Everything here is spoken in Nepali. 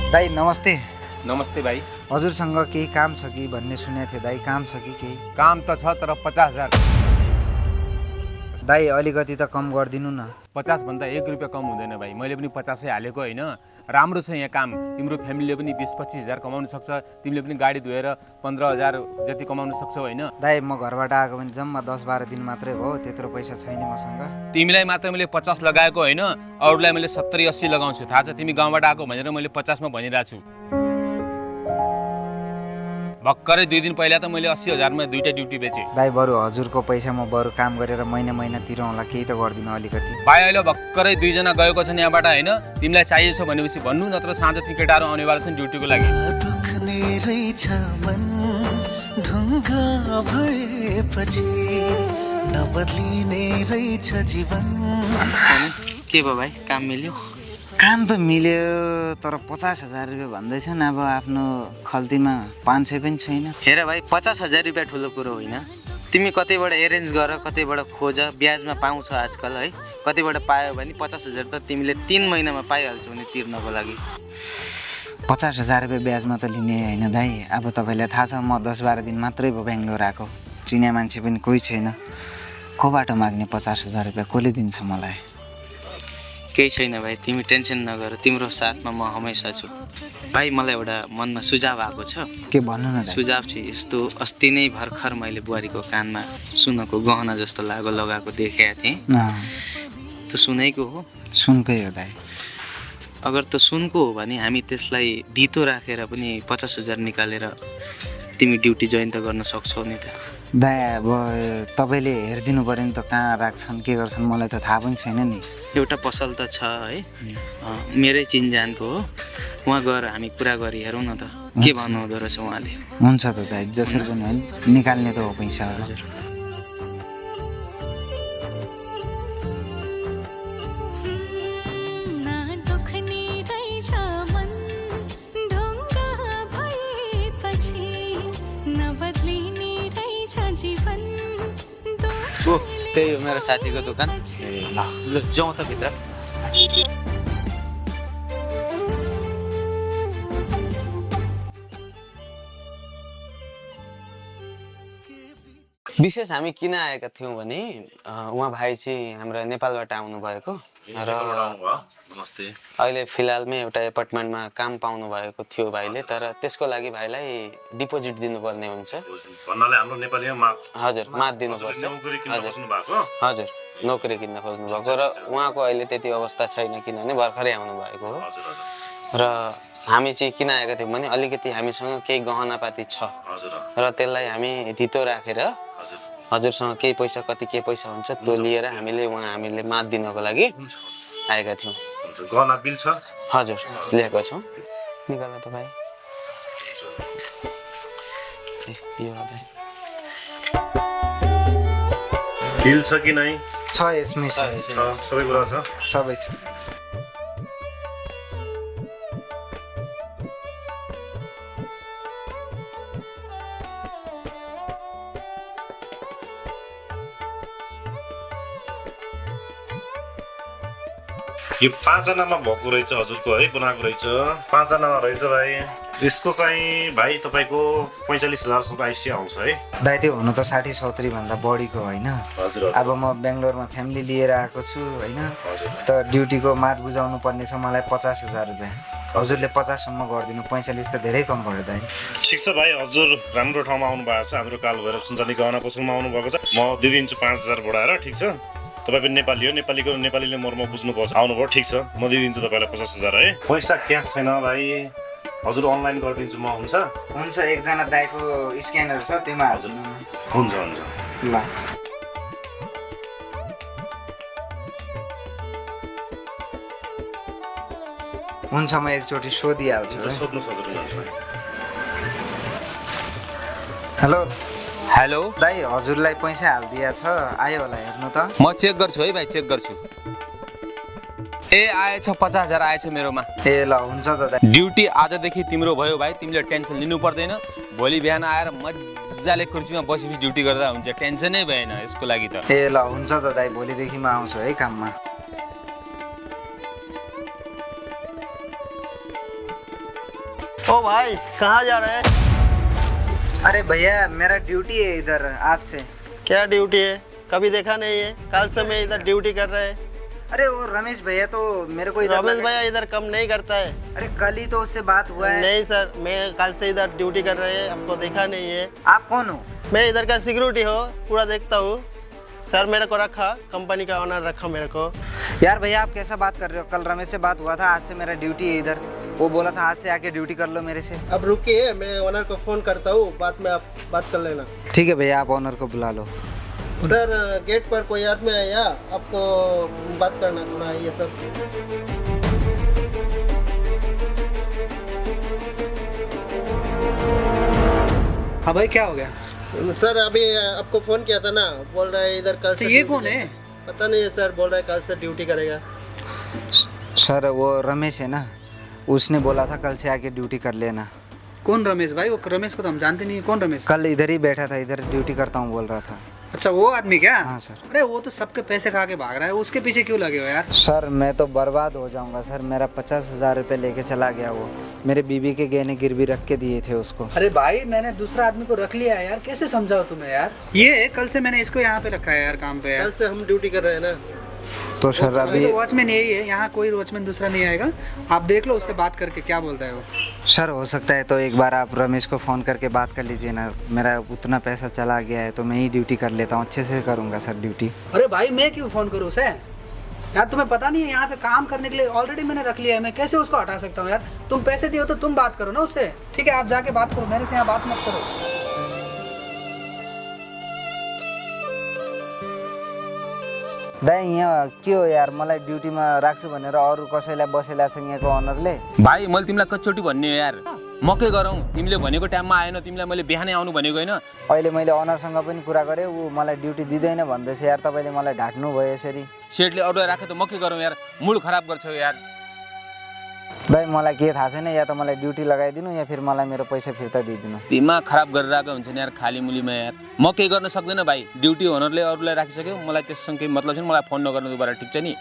दाई नमस्ते। नमस्ते भाइ। हजुरसँग केही काम छ कि भन्ने सुनेको थिएँ दाई, काम छ कि केही? काम त छ तर 50,000। दाई अलिकति त कम गरिदिनु न। 50 भन्दा 1 रुपियाँ कम हुँदैन भाइ। मैले पनि 50 हालेको होइन। राम्रो छ यहाँ काम। तिम्रो फ्यामिलीले पनि 20-25 हजार कमाउन सक्छ। तिमीले पनि गाडी धोएर 15,000 जति कमाउन सक्छौ होइन। दाई म घरबाट आएको पनि जम्मा 10-12 दिन मात्रै भयो, त्यत्रो पैसा छैन मसँग। तिमीलाई मात्र मैले 50 लगाएको होइन, अरूलाई मैले 70-80 लगाउँछु। थाहा छ तिमी गाउँबाट आएको भनेर मैले 50 मा भनिरहेको छु। भर्खरै 2 दिन पहिला त मैले 80,000 मा 2टा ड्युटी बेचेँ। दाई बरु हजुरको पैसा म बरु काम गरेर महिना तिरौँला, केही त गरिदिनु अलिकति। भाइ अहिले भर्खरै 2 जना गएको छन् यहाँबाट होइन। तिमीलाई चाहिएको छ भनेपछि भन्नु, नत्र साँझ ती केटाहरू आउनेवाला छन् ड्युटीको लागि। दुख्ने रहेछ मन ढुङ्गा भएपछि नबदलिने रहेछ जीवन। के भयो भाइ, काम मिल्यो? काम त मिल्यो तर 50,000 रुपियाँ भन्दैछन्। अब आफ्नो खल्तीमा 500 पनि छैन। हेर भाइ, 50,000 रुपियाँ ठुलो कुरो होइन। तिमी कतैबाट एरेन्ज गर, कतैबाट खोज, ब्याजमा पाउँछ आजकल है। कतैबाट पायो भने 50,000 त तिमीले 3 महिनामा पाइहाल्छौ नि तिर्नको लागि। 50,000 रुपियाँ ब्याजमा त लिने होइन दाई। अब तपाईँलाई थाहा छ म 10-12 दिन मात्रै भयो बेङ्गलोर आएको। चिने मान्छे पनि कोही छैन। कोबाट माग्ने 50,000 रुपियाँ कसले दिन्छ मलाई? केही छैन भाइ, तिमी टेन्सन नगर, तिम्रो साथमा म हमेसा छु। भाइ मलाई एउटा मनमा सुझाव आएको छ। के भन्नु न दाइ? सुझाव चाहिँ यस्तो, अस्ति नै भर्खर मैले बुहारीको कानमा सुनको गहना जस्तो लगाएको देखेको थिएँ। त सुनैको हो? सुनकै हो दाइ। अगर त सुनको हो भने हामी त्यसलाई धितो राखेर पनि 50,000 निकालेर तिमी ड्युटी जोइन त गर्न सक्छौ नि त। दाइ अब तपाईँले हेरिदिनु पऱ्यो नि त, कहाँ राख्छन् के गर्छन् मलाई त थाहा पनि छैन नि। एउटा पसल त छ है, मेरै चिनजानको हो। उहाँ गएर हामी कुरा गरी हेरौँ न त के भन्नुहुँदो रहेछ उहाँले। हुन्छ त दाइ, जसरी पनि होइन, निकाल्ने त हो पैसा। हजुर। ओ त्यही हो मेरो साथीको दोकान। ल जाउँ त भित्र। विशेष हामी किन आएका थियौँ भने उहाँ भाइ चाहिँ हाम्रो नेपालबाट आउनुभएको र अहिले फिलहालमै एउटा एपार्टमेन्टमा काम पाउनु भएको थियो भाइले। तर त्यसको लागि भाइलाई डिपोजिट दिनुपर्ने हुन्छ। भन्नाले हाम्रो नेपालीमा हजुर मात दिनुपर्छ। हजुर नोकरी किन्न खोज्नु भएको र उहाँको अहिले त्यति अवस्था छैन, किनभने भर्खरै आउनु भएको हो। र हामी चाहिँ किन आएका थियौँ भने अलिकति हामीसँग केही गहनापाती छ र त्यसलाई हामी धितो राखेर हजुरसँग केही पैसा, कति के पैसा हुन्छ त्यो लिएर हामीले मात दिनको लागि आएका थियौँ। गहना बिल छ? हजुर ल्याएको छौँ। निकाल्नु त भाइ। यो भाइ बिल छ कि नै? छ, यसमै छ, सबै कुरा छ, सबै छ। यो 5 जनामा भएको रहेछ हजुरको है, बनाएको रहेछ 5 जनामा रहेछ भाइ। यसको चाहिँ भाइ तपाईँको 45,000 आइसी आउँछ है दाइ। त्यो हुनु त 60-70 भन्दा बढीको होइन। अब म बेङ्गलोरमा फ्यामिली लिएर आएको छु होइन, त ड्युटीको मात बुझाउनु पर्ने छ मलाई 50,000 रुपियाँ। हजुरले 50 सम्म गरिदिनु, 45 त धेरै कम भयो दाइ। ठिक छ भाइ, हजुर राम्रो ठाउँमा आउनु भएको छ। हाम्रो कालो भैरव सुनचाँदी गहना पसलमा आउनु भएको छ। म दिइदिन्छु 5,000 बढाएर। ठिक छ, तपाईँ पनि नेपाली हो, नेपालीले मर्म बुझ्नुपर्छ। आउनुभयो ठिक छ, म दिइदिन्छु तपाईँलाई 50,000 है। पैसा क्यास छैन भाइ, हजुर अनलाइन गरिदिन्छु म। हुन्छ हुन्छ, एकजना दाइको स्क्यानर छ, त्यसमा हजुर हुन्छ हुन्छ ल। हुन्छ, म एकचोटि सोधिहाल्छु। सोध्नुहोस् हजुर। हेलो हेलो दाइ, हजुरलाई पैसा हालिदिया छ, आयो होला हेर्नु त। म चेक गर्छु है भाइ, चेक गर्छु। ए आएछ, 50,000 आएछ मेरोमा। ए ल हुन्छ त दाइ। ड्युटी आजदेखि तिम्रो भयो भाइ, तिमीले टेन्सन लिनु पर्दैन। भोलि बिहान आएर मजाले कुर्सीमा बसेपछि ड्युटी गर्दा हुन्छ, टेन्सनै भएन यसको लागि त। ए ल हुन्छ त दाइ, भोलिदेखि म आउँछु है काममा। ओ भाई कहाँ जा रहे हैं? अरे भैया मेरा ड्यूटी है इधर आज से। क्या ड्यूटी है? कभी देखा नहीं है। कल से मैं इधर ड्यूटी कर रहा है। अरे वो रमेश भैया तो मेरे को इधर रमेश भैया इधर कम नहीं करता है। अरे कल ही तो उससे बात हुआ है। नहीं सर, मैं कल से इधर ड्यूटी कर रहे हैं, आपको देखा नहीं है। आप कौन हो? मैं इधर का सिक्योरिटी हो, पूरा देखता हूँ। सर मेरे को रखा, कंपनी का ऑनर रखा मेरे को। यार भैया आप कैसा बात कर रहे हो? कल रमेश से बात हुआ था, आज से मेरा ड्यूटी है इधर। वो बोला था आज से आके ड्यूटी कर लो मेरे से। अब रुकिए, मैं ऑनर को फ़ोन करता हूँ, बाद में आप बात कर लेना। ठीक है भैया, आप ऑनर को बुला लो। सर गेट पर कोई आदमी आया, आपको बात करना थोड़ा ये सब। हाँ भाई क्या हो गया? सर अभी आपको फ़ोन किया था ना, बोल रहा है इधर कल से तो ये ड्यूटी कौन है? पता नहीं है सर, बोल रहा है कल से ड्यूटी करेगा। सर वो रमेश है ना, उसने बोला था कल से आके ड्यूटी कर लेना। कौन रमेश भाई? वो रमेश को तो हम जानते नहीं है। कौन रमेश? कल इधर ही बैठा था, इधर ड्यूटी करता हूँ बोल रहा था। अच्छा वो आदमी क्या? हाँ सर। अरे वो तो सबके पैसे खा के भाग रहा है, उसके पीछे क्यों लगे हो यार? सर मैं तो बर्बाद हो जाऊंगा सर, मेरा 50,000 रुपये लेके चला गया वो। मेरे बीबी के गहने गिरवी रख के दिए थे उसको। अरे भाई मैंने दूसरा आदमी को रख लिया है यार, कैसे समझाओ तुम्हें यार? ये कल से मैंने इसको यहाँ पे रखा है यार काम पे कल यार। से हम ड्यूटी कर रहे हैं ना। तो सर अभी तो वॉचमैन यही है, यहाँ कोई वॉचमैन दूसरा नहीं आएगा। आप देख लो उससे बात करके क्या बोलता है वो। सर हो सकता है तो एक बार आप रमेश को फ़ोन करके बात कर लीजिए ना। मेरा उतना पैसा चला गया है तो मैं ही ड्यूटी कर लेता हूँ, अच्छे से करूँगा सर ड्यूटी। अरे भाई मैं क्यों फ़ोन करूँ उसे यार? तुम्हें पता नहीं है यहाँ पे काम करने के लिए ऑलरेडी मैंने रख लिया है, मैं कैसे उसको हटा सकता हूँ यार? तुम पैसे दियो तो तुम बात करो ना उससे। ठीक है आप जाके बात करो, मेरे से यहाँ बात मत करो। दाइ यहाँ के हो यार, मलाई ड्युटीमा राख्छु भनेर अरू कसैलाई बसेला छ यहाँको अनरले। भाइ मैले तिमीलाई कतिचोटि भन्ने हो यार, म के गरौँ? तिमीले भनेको टाइममा आएन, तिमीलाई मैले बिहानै आउनु भनेको होइन। अहिले मैले अनरसँग पनि कुरा गरेँ, ऊ मलाई ड्युटी दिँदैन भन्दैछ यार। तपाईँले मलाई ढाँट्नु भयो यसरी। सेटले अरूलाई राखे त म के गरौँ यार? मुड खराब गर्छौ यार। दाइ मलाई के थाहा छैन, या त मलाई ड्युटी लगाइदिनु या फिर मलाई मेरो पैसा फिर्ता दिइदिनु। दिमाग खराब गरिरहेको हुन्छ नि यार खाली मुलीमा यार। म केही गर्न सक्दैन भाइ, ड्युटी ओनरले अरूलाई राखिसक्यो, मलाई त्यससँग केही मतलब छैन। मलाई फोन नगर्नु दुबारा, ठिक छ नि?